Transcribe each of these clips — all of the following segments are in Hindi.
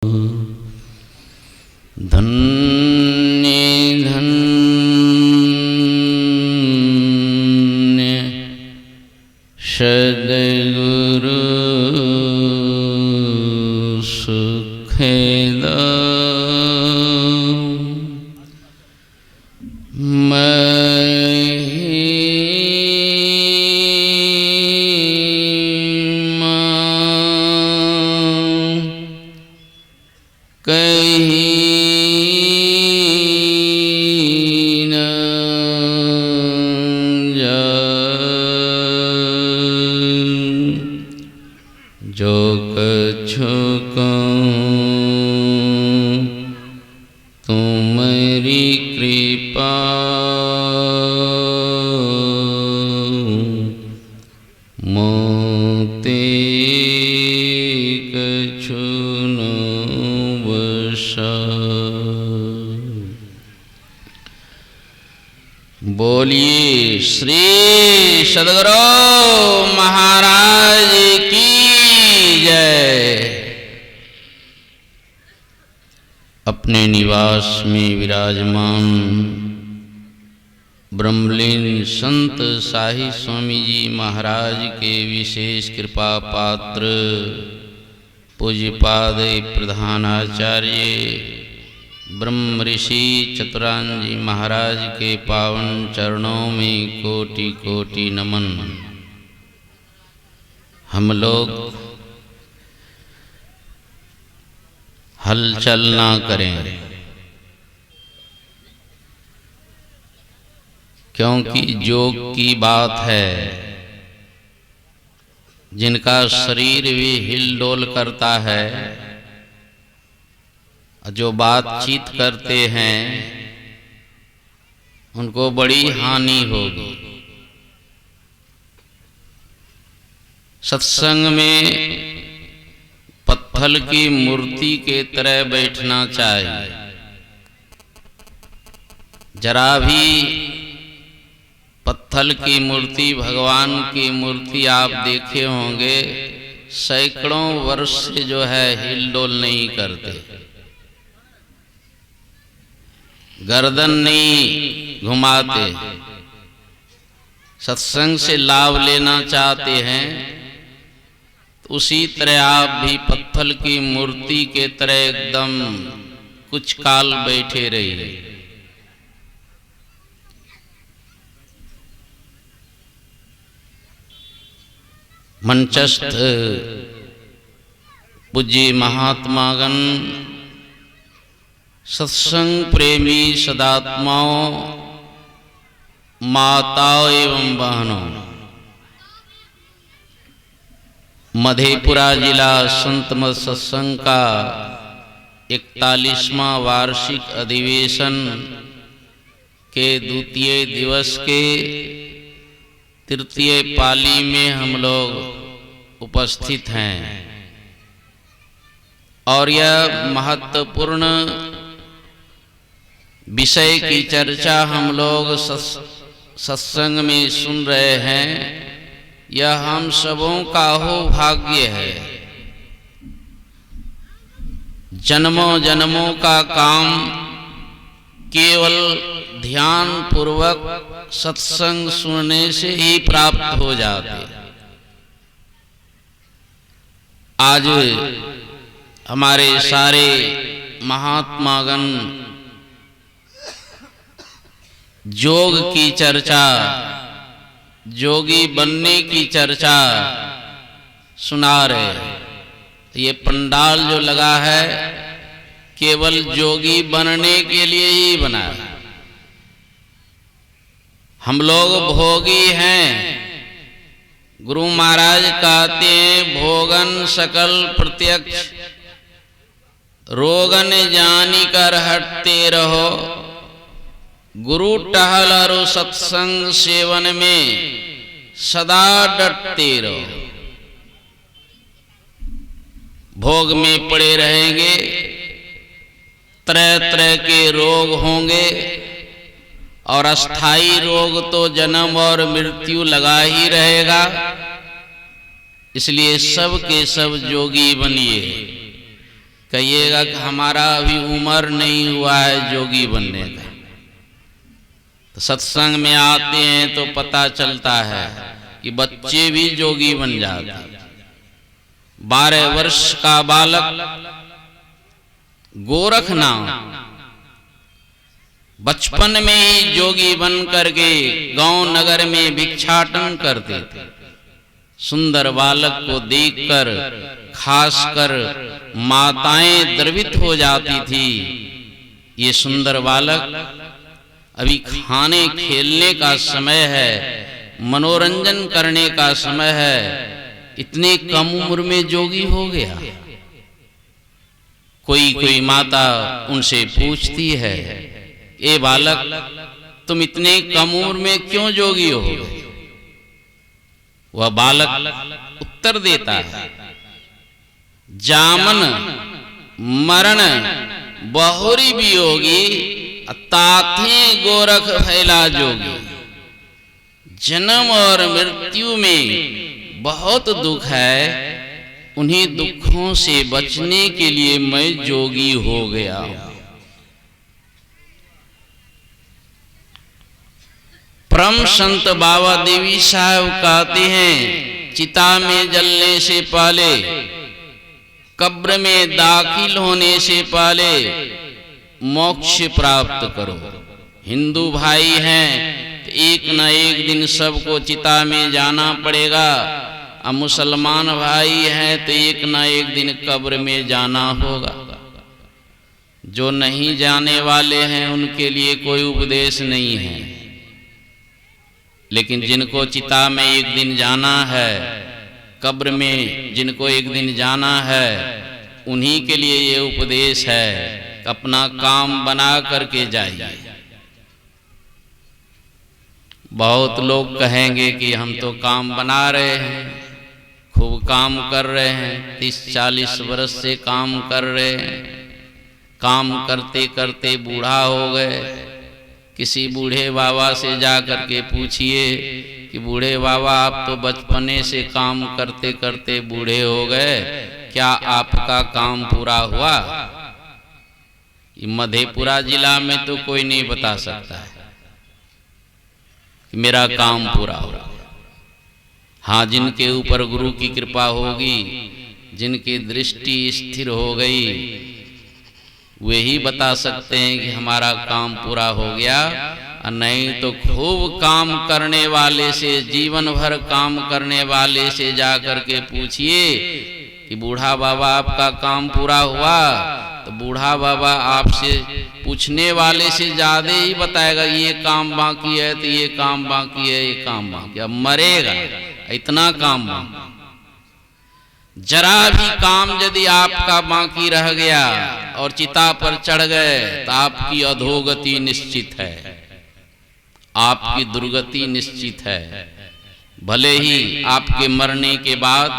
धन्य धन्य सद्गुरु सुखदा जो कछु कहूँ तुम्हारी कृपा मोते कछु न बसा। बोलिए श्री सद्गुरु महाराज की जय। अपने निवास में विराजमान ब्रह्मलीन संत शाही स्वामी जी महाराज के विशेष कृपा पात्र पूज्यपाद प्रधानाचार्य ब्रह्म ऋषि चतुरानंद महाराज के पावन चरणों में कोटि कोटि नमन। हम लोग हलचल ना करें, क्योंकि योग की बात है। जिनका शरीर भी हिलडोल करता है, जो बातचीत करते हैं, उनको बड़ी हानि होगी। सत्संग में पत्थर की मूर्ति के तरह बैठना चाहिए। जरा भी पत्थर की मूर्ति, भगवान की मूर्ति आप देखे होंगे, सैकड़ों वर्ष से जो है हिलडोल नहीं करते, गर्दन नहीं घुमाते। सत्संग से लाभ लेना चाहते हैं तो उसी तरह आप भी पत्थर की मूर्ति के तरह एकदम कुछ काल बैठे रहिए। मंचस्थ पूज्य महात्मागण, सत्संग प्रेमी सदात्माओं, माताओं एवं बहनों, मधेपुरा जिला संत मत सत्संग का 41वां वार्षिक अधिवेशन के द्वितीय दिवस के तृतीय पाली में हम लोग उपस्थित हैं और यह महत्वपूर्ण विषय की चर्चा हम लोग सत्संग में सुन रहे हैं। यह हम सबों का हो भाग्य है। जन्मों जन्मों का काम केवल ध्यान पूर्वक सत्संग सुनने से ही प्राप्त हो जाते। आज हमारे सारे महात्मागण योग की चर्चा, योगी बनने की चर्चा सुना रहे। ये पंडाल जो लगा है केवल योगी बनने के लिए ही बना है। हम लोग भोगी हैं। गुरु महाराज कहते हैं, भोगन सकल प्रत्यक्ष, रोगन जानी कर हटते रहो। गुरु टहल और सत्संग सेवन में सदा डटते रहो। भोग में पड़े रहेंगे, तरह तरह के रोग होंगे और अस्थाई रोग तो जन्म और मृत्यु लगा ही रहेगा। इसलिए सब के सब जोगी बनिए। कहिएगा कि हमारा अभी उम्र नहीं हुआ है जोगी बनने का। तो सत्संग में आते हैं तो पता चलता है कि बच्चे भी जोगी बन जाते हैं। 12 वर्ष का बालक गोरख नाम बचपन में ही जोगी बन करके गांव नगर में भिक्षाटन करते थे। सुंदर बालक को देखकर खासकर माताएं द्रवित हो जाती थी। ये सुंदर बालक अभी खाने खेलने का समय है, मनोरंजन करने का समय है, इतने कम उम्र में जोगी हो गया। कोई माता उनसे पूछती है, ए बालक तुम इतने कम उम्र में क्यों जोगी हो? वह बालक उत्तर देता है, जामन मरण बहुरी वियोगी ताथे गोरख फैला जोगी। जन्म और मृत्यु में बहुत दुख है, उन्हीं दुखों से बचने के लिए मैं जोगी हो गया। परम संत बाबा देवी साहब कहते हैं, चिता में जलने से पहले, कब्र में दाखिल होने से पहले मोक्ष प्राप्त करो। हिंदू भाई हैं तो एक न एक दिन सबको चिता में जाना पड़ेगा, और मुसलमान भाई हैं तो एक न एक दिन कब्र में जाना होगा। जो नहीं जाने वाले हैं उनके लिए कोई उपदेश नहीं है, लेकिन जिनको चिता में एक दिन जाना है, कब्र में जिनको एक दिन जाना है, उन्हीं के लिए ये उपदेश है, अपना काम बना करके जाइए। बहुत लोग कहेंगे कि हम तो काम बना रहे हैं, खूब काम कर रहे हैं, 30-40 वर्ष से काम कर रहे हैं, काम करते करते बूढ़ा हो गए। किसी बूढ़े बाबा से जा करके पूछिए कि बूढ़े बाबा आप तो बचपने से काम करते करते बूढ़े हो गए, क्या आपका काम पूरा हुआ? मधेपुरा जिला में तो कोई नहीं बता सकता है कि मेरा काम पूरा हुआ। हाँ, जिनके ऊपर गुरु की कृपा होगी, जिनकी दृष्टि स्थिर हो गई, वे ही बता सकते हैं कि हमारा काम पूरा हो गया। और नहीं तो खूब काम करने वाले से, जीवन भर काम करने वाले से जा करके पूछिए कि बूढ़ा बाबा आपका काम पूरा हुआ, तो बूढ़ा बाबा आपसे पूछने वाले से ज्यादा ही बताएगा, ये काम बाकी है तो ये काम बाकी है, ये काम बाकी है। अब मरेगा, इतना काम बाकी। जरा भी काम यदि आपका बाकी रह गया और चिता पर चढ़ गए तो आपकी अधोगति निश्चित है, आपकी दुर्गति निश्चित है। भले ही आपके मरने के बाद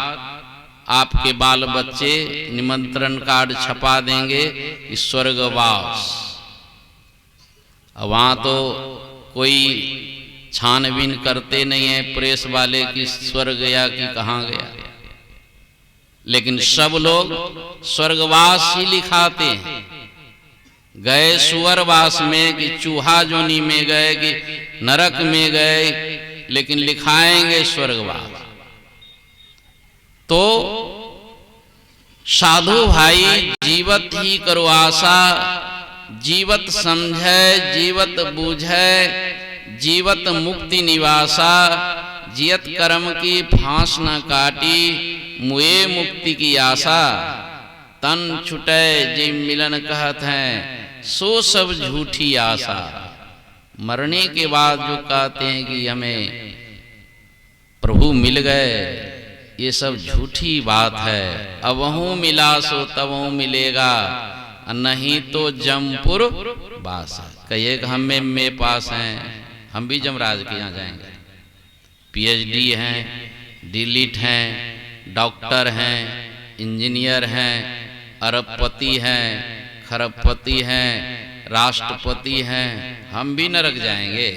आपके बाल बच्चे निमंत्रण कार्ड छपा देंगे कि स्वर्गवास, वहां तो कोई छानबीन करते नहीं है प्रेस वाले कि स्वर्ग गया कि कहाँ गया, लेकिन सब लोग स्वर्गवास ही लिखाते हैं। गए सुअरवास में कि चूहा जोनी में गए कि नरक में गए, लेकिन लिखाएंगे स्वर्गवास। तो साधु भाई जीवत ही करो आशा, जीवत समझे जीवत बूझे, जीवत मुक्ति निवासा, जियत कर्म की फांस न काटी, मुए मुक्ति की आशा। तन छुटे जे मिलन कहत हैं, सो सब झूठी आशा। मरने के बाद जो कहते हैं कि हमें प्रभु मिल गए, ये सब झूठी बात है। अबहू मिला सो तबहू मिलेगा, नहीं तो जमपुर बास। कहिए कि हम में पास हैं, हम भी जमराज के यहाँ जाएंगे। पीएचडी हैं, डीलिट हैं, डॉक्टर हैं, इंजीनियर हैं, अरबपति हैं, खरबपति हैं, राष्ट्रपति हैं, हम भी नरक जाएंगे।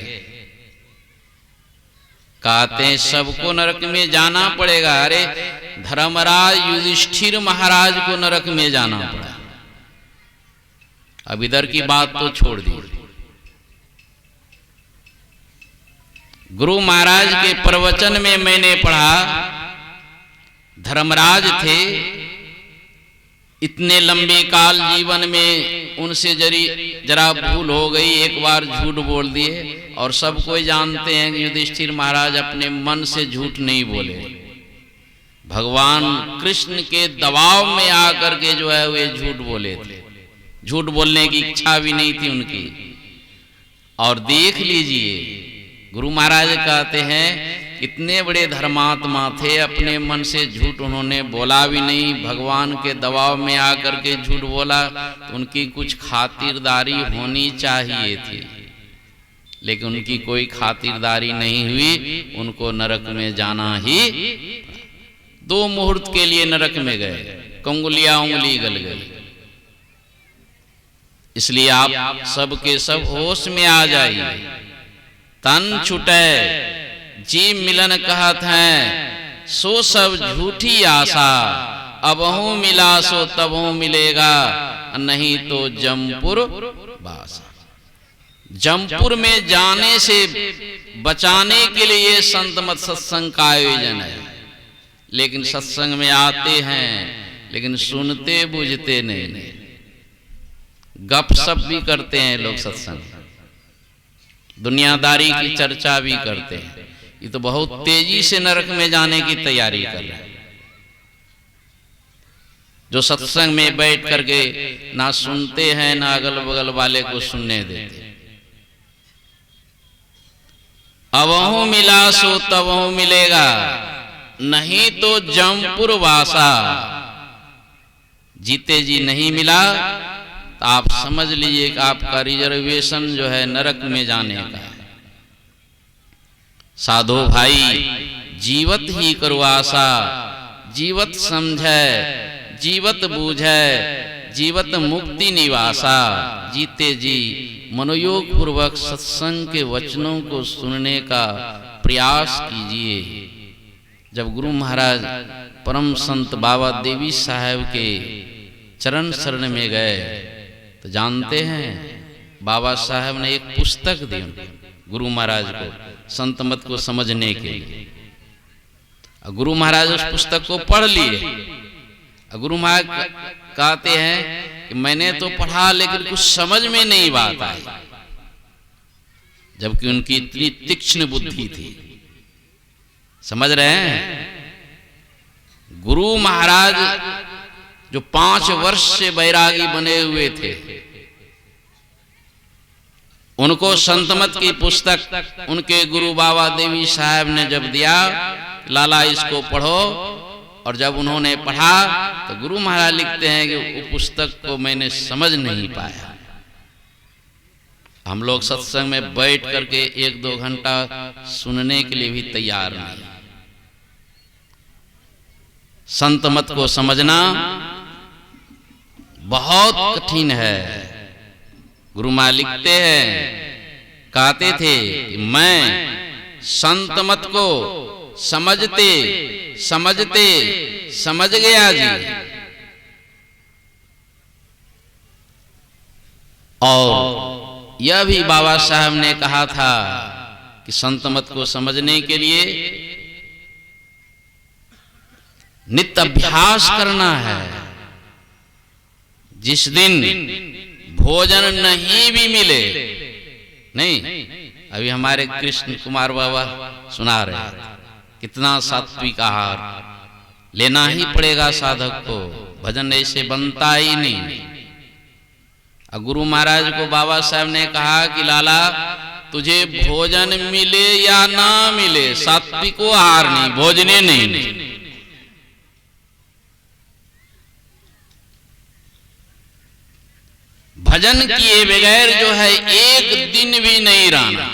कहते हैं सबको नरक में जाना पड़ेगा। अरे धर्मराज युधिष्ठिर महाराज को नरक में जाना पड़ा, अब इधर की बात तो छोड़ दी। गुरु महाराज के प्रवचन में मैंने पढ़ा, धर्मराज थे, इतने लंबे काल जीवन में उनसे जरा भूल हो गई, एक बार झूठ बोल दिए। और सब कोई जानते हैं कि युधिष्ठिर महाराज अपने मन से झूठ नहीं बोले, भगवान कृष्ण के दबाव में आकर के जो है वे झूठ बोले थे। झूठ बोलने की इच्छा भी नहीं थी उनकी। और देख लीजिए, गुरु महाराज कहते हैं इतने बड़े धर्मात्मा थे, अपने मन से झूठ उन्होंने बोला भी नहीं, भगवान के दबाव में आकर के झूठ बोला। तो उनकी कुछ खातिरदारी होनी चाहिए थी, लेकिन उनकी कोई खातिरदारी नहीं हुई। उनको नरक में जाना ही, 2 मुहूर्त के लिए नरक में गए, कंगुलियां उंगली गल गई। इसलिए आप सब के सब होश में आ जाइए। तन छुटे जी मिलन कहत हैं, सो सब झूठी आशा, अबहू मिला सो तबहू मिलेगा, नहीं तो जमपुर बासा। जमपुर में जाने से बचाने के लिए संत मत सत्संग का आयोजन है। लेकिन सत्संग में आते हैं, लेकिन सुनते बुझते नहीं, गप सप भी करते हैं लोग, सत्संग दुनियादारी की चर्चा भी करते हैं। ये तो बहुत तेजी से नरक में जाने की तैयारी कर रहे हैं। जो सत्संग में बैठ करके ना सुनते हैं, ना अगल बगल वाले को सुनने देते। अबहू मिला सो तबहू मिलेगा, नहीं तो जमपुर वासा। जीते जी नहीं मिला तो आप समझ लीजिए कि आपका रिजर्वेशन जो है नरक में जाने का है। साधो भाई, जीवत ही करो आशा, जीवत समझे, जीवत बूझे, जीवत मुक्ति निवासा। जीते जी मनोयोग पूर्वक सत्संग के वचनों को सुनने का प्रयास कीजिए। जब गुरु महाराज परम संत बाबा देवी साहब के चरण शरण में गए तो जानते हैं बाबा साहब ने एक पुस्तक दी गुरु महाराज को संत मत को समझने के लिए। गुरु महाराज उस पुस्तक को पढ़ लिए। गुरु महाराज कहते हैं कि मैंने तो पढ़ा लेकिन कुछ समझ में नहीं बात आई, जबकि उनकी इतनी तीक्ष्ण बुद्धि थी। समझ रहे हैं? गुरु महाराज जो 5 वर्ष से बैरागी बने हुए थे, उनको संतमत की पुस्तक उनके गुरु बाबा देवी साहब ने जब दिया, लाला इसको पढ़ो, और जब उन्होंने पढ़ा तो गुरु महाराज लिखते हैं कि वो पुस्तक को मैंने समझ नहीं पाया। हम लोग सत्संग में बैठ करके 1-2 घंटा सुनने के लिए भी तैयार नहीं। संत मत को समझना बहुत कठिन है। गुरु महाराज लिखते हैं, कहते थे कि मैं संत मत को समझते समझते समझ गया जी, और यह भी बाबा साहब ने कहा था कि संत मत को समझने के लिए नित्य अभ्यास करना है। जिस दिन भोजन नहीं भी मिले, नहीं, अभी हमारे कृष्ण कुमार बाबा सुना रहे हैं, कितना सात्विक आहार लेना ही पड़ेगा साधक को, भजन ऐसे बनता ही नहीं। गुरु महाराज को बाबा साहब ने कहा कि लाला तुझे भोजन मिले या ना मिले, सात्विक आहार नहीं, भोजने नहीं। भजन किए बगैर जो है एक दिन भी नहीं रहना।